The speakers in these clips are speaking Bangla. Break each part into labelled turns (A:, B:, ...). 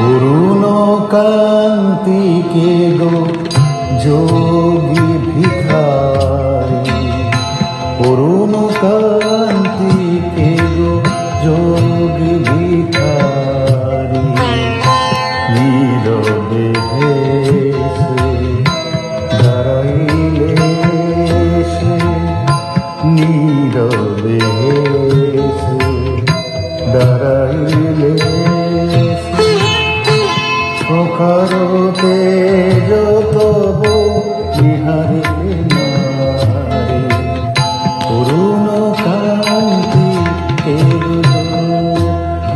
A: অরুণ কান্তিকে গো যোগী ভিখারি, অরুণ কান্তিকে গো যোগী ভিখারি, নীরবে ভেসে দাঁড়াইলে সে, নীরবে ভেসে দাঁড়াইলে প্রখরতে যত নিহারিতে নারে, অরুণ কান্তি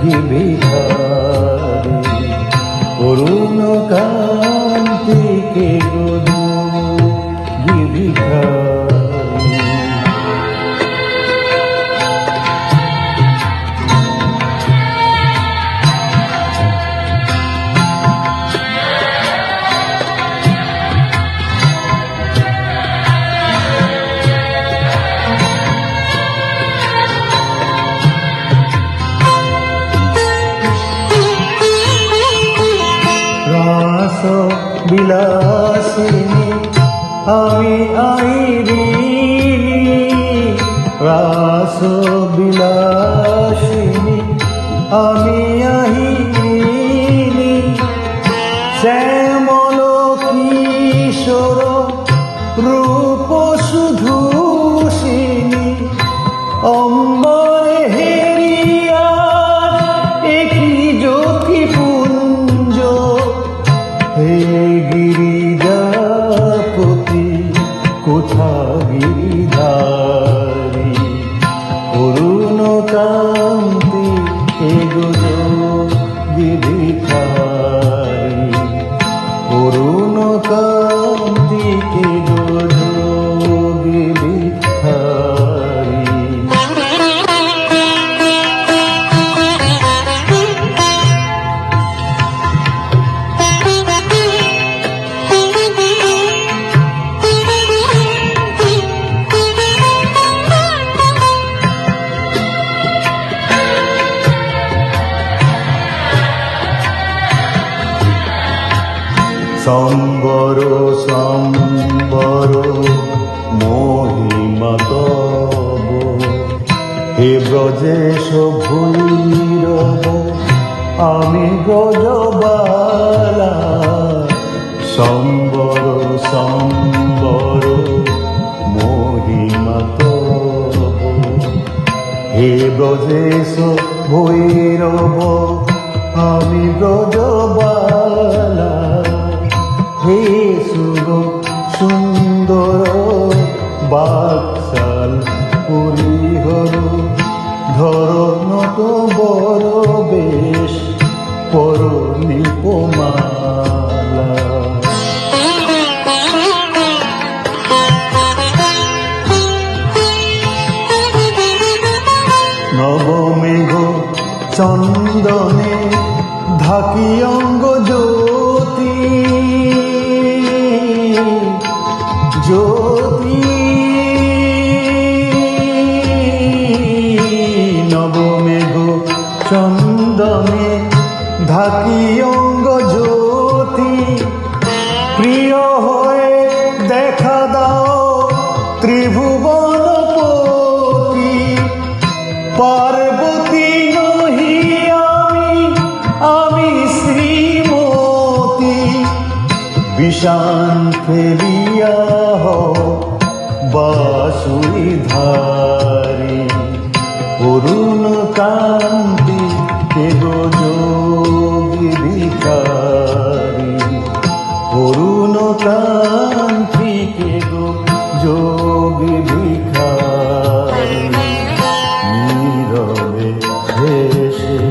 A: যোগী ভিখারি, অরুণ কান্তি যোগী ভিখারি। রাস বিলাসিনী আমি আইরিনি, রাস বিলাসিনী আমি আহিরিনি, শ্যামল কিশোর রূপ শুধুষিনী, অম্বরে হেরিয়া একই জ্যোতি পুঞ্জ, হে গিরিজাপতি কোথা গিরিধারী, অরুণ কান্তি যোগী ভিখারি, অরুণ কান্তি যোগী ভিখারি। সম্বর সম্বর মহিমা তব, হে ব্রজেশ ভৈরব আমি ব্রজবালা, সম্বর সম্বর মহিমা তব, হে ব্রজেশ ভৈরব আমি ব্রজবালা, হে শুভ সুন্দর বাকশাল পরিহর, ধরন তো বড় বেশ পর নিপমালা, নবমেঘ চন্দনে ঢাকি অঙ্গ জ্যোতি, জ্যোতি নবমেঘ চন্দনে ঢাকি অঙ্গ জ্যোতি, প্রিয় হয়ে দেখা দাও ত্রিভুবনপতি, পার্বতী নহি আমি শ্রীমতী, বিষান ফেলিয়া বাঁশুরি ধারি, অরুণ কান্তি যোগী ভিখারি, অরুণ কান্তি যোগী ভিখারি, নীরবে ভেসে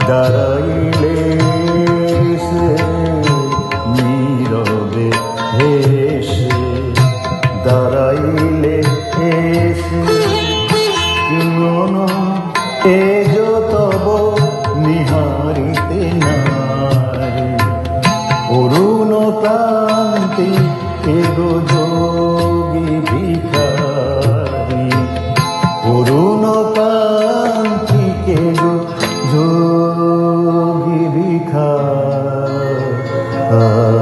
A: দাঁড়াইলে সে, নীরবে ভেসে দাঁড়াইলে এসে, তেজ তব নিহারিতে নারে, অরুণ কান্তি যোগী ভিখারি, অরুণ কান্তি যোগী ভিখারি। ভিখারি